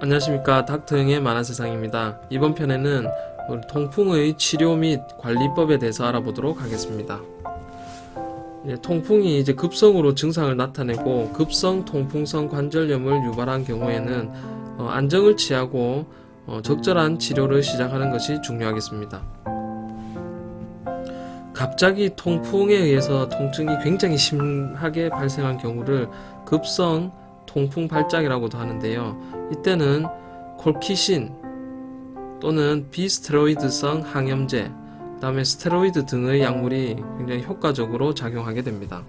안녕하십니까, 닥터형의 만화세상입니다. 이번 편에는 우리 통풍의 치료 및 관리법에 대해서 알아보도록 하겠습니다. 통풍이 급성으로 증상을 나타내고 급성 통풍성 관절염을 유발한 경우에는 안정을 취하고 적절한 치료를 시작하는 것이 중요하겠습니다. 갑자기 통풍에 의해서 통증이 굉장히 심하게 발생한 경우를 급성 통풍 발작이라고도 하는데요. 이때는 콜키신 또는 비스테로이드성 항염제, 그 다음에 스테로이드 등의 약물이 굉장히 효과적으로 작용하게 됩니다.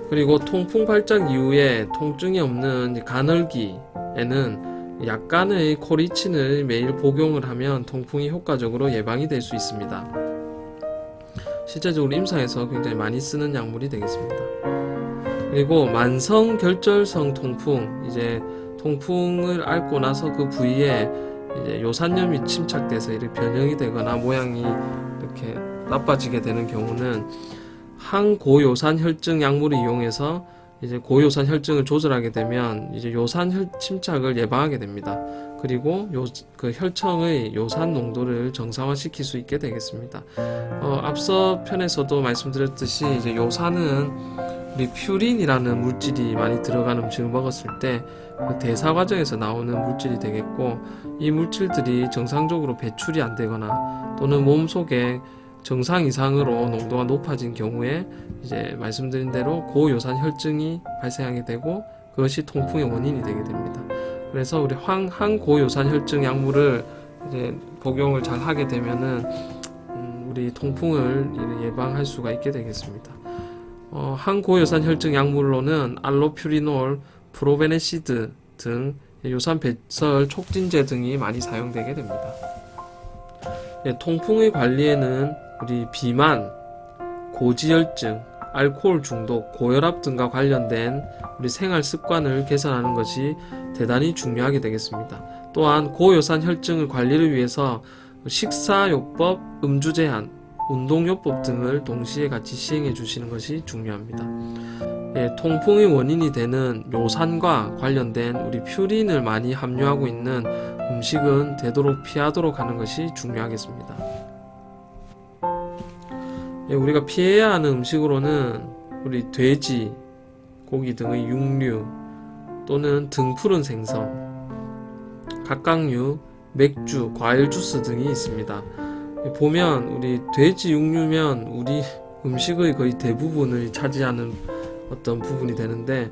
그리고 통풍 발작 이후에 통증이 없는 가늘기에는 약간의 코리친을 매일 복용을 하면 통풍이 효과적으로 예방이 될 수 있습니다. 실제적으로 임상에서 굉장히 많이 쓰는 약물이 되겠습니다. 그리고 만성 결절성 통풍, 통풍을 앓고 나서 그 부위에 요산염이 침착돼서 이렇게 변형이 되거나 모양이 이렇게 나빠지게 되는 경우는 항고요산 혈증 약물을 이용해서 고요산 혈증을 조절하게 되면 요산 침착을 예방하게 됩니다. 그리고 그 혈청의 요산 농도를 정상화시킬 수 있게 되겠습니다. 앞서 편에서도 말씀드렸듯이 요산은 우리 퓨린이라는 물질이 많이 들어간 음식을 먹었을 때 그 대사 과정에서 나오는 물질이 되겠고, 이 물질들이 정상적으로 배출이 안 되거나 또는 몸속에 정상 이상으로 농도가 높아진 경우에 말씀드린 대로 고요산 혈증이 발생하게 되고 그것이 통풍의 원인이 되게 됩니다. 그래서 우리 항고요산 혈증 약물을 복용을 잘 하게 되면은 우리 통풍을 예방할 수가 있게 되겠습니다. 항고요산 혈증 약물로는 알로퓨리놀, 프로베네시드 등 요산 배설 촉진제 등이 많이 사용되게 됩니다. 통풍의 관리에는 우리 비만, 고지혈증, 알코올 중독, 고혈압 등과 관련된 우리 생활 습관을 개선하는 것이 대단히 중요하게 되겠습니다. 또한 고요산 혈증을 관리를 위해서 식사요법, 음주 제한, 운동요법 등을 동시에 같이 시행해 주시는 것이 중요합니다. 통풍의 원인이 되는 요산과 관련된 우리 퓨린을 많이 함유하고 있는 음식은 되도록 피하도록 하는 것이 중요하겠습니다. 우리가 피해야 하는 음식으로는 우리 돼지, 고기 등의 육류 또는 등푸른 생선, 각각류, 맥주, 과일 주스 등이 있습니다. 보면 우리 돼지 육류면 우리 음식의 거의 대부분을 차지하는 어떤 부분이 되는데,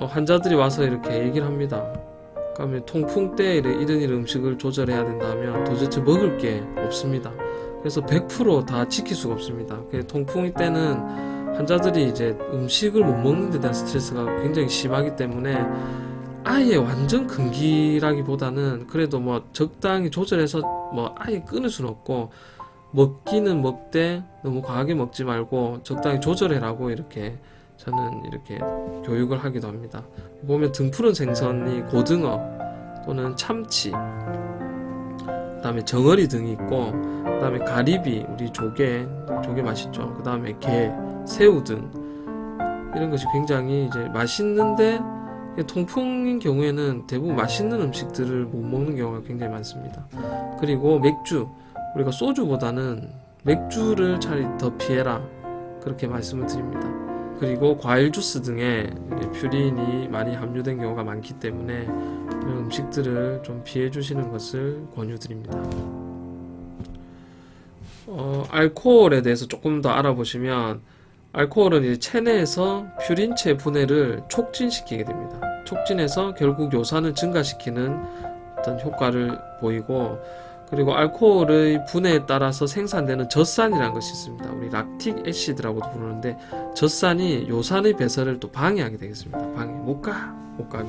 환자들이 와서 이렇게 얘기를 합니다. 그러면 통풍 때 이런 음식을 조절해야 된다면 도대체 먹을 게 없습니다. 그래서 100% 다 지킬 수가 없습니다. 통풍 때는 환자들이 음식을 못 먹는 데 대한 스트레스가 굉장히 심하기 때문에 아예 완전 금기라기보다는 그래도 적당히 조절해서 아예 끊을 수는 없고, 먹기는 먹되 너무 과하게 먹지 말고 적당히 조절해라고 저는 이렇게 교육을 하기도 합니다. 보면 등푸른 생선이 고등어 또는 참치, 그 다음에 정어리 등이 있고, 그 다음에 가리비, 우리 조개 맛있죠. 그 다음에 게, 새우 등 이런 것이 굉장히 맛있는데, 통풍인 경우에는 대부분 맛있는 음식들을 못 먹는 경우가 굉장히 많습니다. 그리고 맥주, 우리가 소주보다는 맥주를 차라리 더 피해라, 그렇게 말씀을 드립니다. 그리고 과일 주스 등에 퓨린이 많이 함유된 경우가 많기 때문에 이런 음식들을 좀 피해 주시는 것을 권유드립니다. 알코올에 대해서 조금 더 알아보시면, 알코올은 체내에서 퓨린체 분해를 촉진시키게 됩니다. 촉진해서 결국 요산을 증가시키는 어떤 효과를 보이고, 그리고 알코올의 분해에 따라서 생산되는 젖산이라는 것이 있습니다. 우리 락틱 애시드라고도 부르는데, 젖산이 요산의 배설을 또 방해하게 되겠습니다. 못 가게.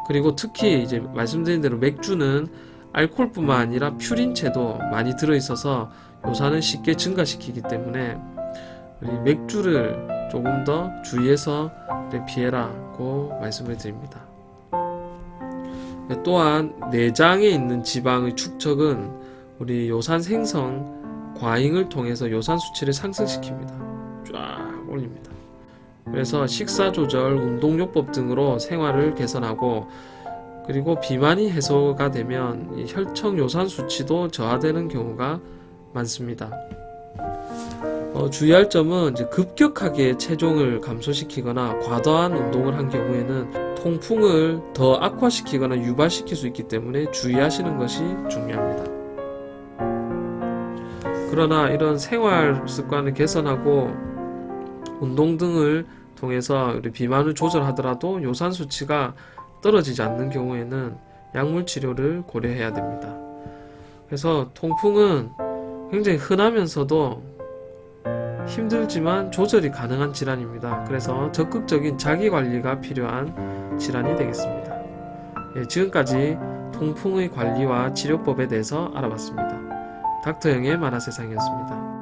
그리고 특히 말씀드린 대로 맥주는 알코올뿐만 아니라 퓨린체도 많이 들어있어서 요산을 쉽게 증가시키기 때문에 우리 맥주를 조금 더 주의해서 피해라고 말씀을 드립니다. 또한 내장에 있는 지방의 축적은 우리 요산 생성 과잉을 통해서 요산 수치를 상승시킵니다. 쫙 올립니다. 그래서 식사 조절, 운동요법 등으로 생활을 개선하고, 그리고 비만이 해소가 되면 이 혈청 요산 수치도 저하되는 경우가 많습니다. 주의할 점은 이제 급격하게 체중을 감소시키거나 과도한 운동을 한 경우에는 통풍을 더 악화시키거나 유발시킬 수 있기 때문에 주의하시는 것이 중요합니다. 그러나 이런 생활 습관을 개선하고 운동 등을 통해서 우리 비만을 조절하더라도 요산 수치가 떨어지지 않는 경우에는 약물 치료를 고려해야 됩니다. 그래서 통풍은 굉장히 흔하면서도 힘들지만 조절이 가능한 질환입니다. 그래서 적극적인 자기관리가 필요한 질환이 되겠습니다. 지금까지 통풍의 관리와 치료법에 대해서 알아봤습니다. 닥터영의 만화세상이었습니다.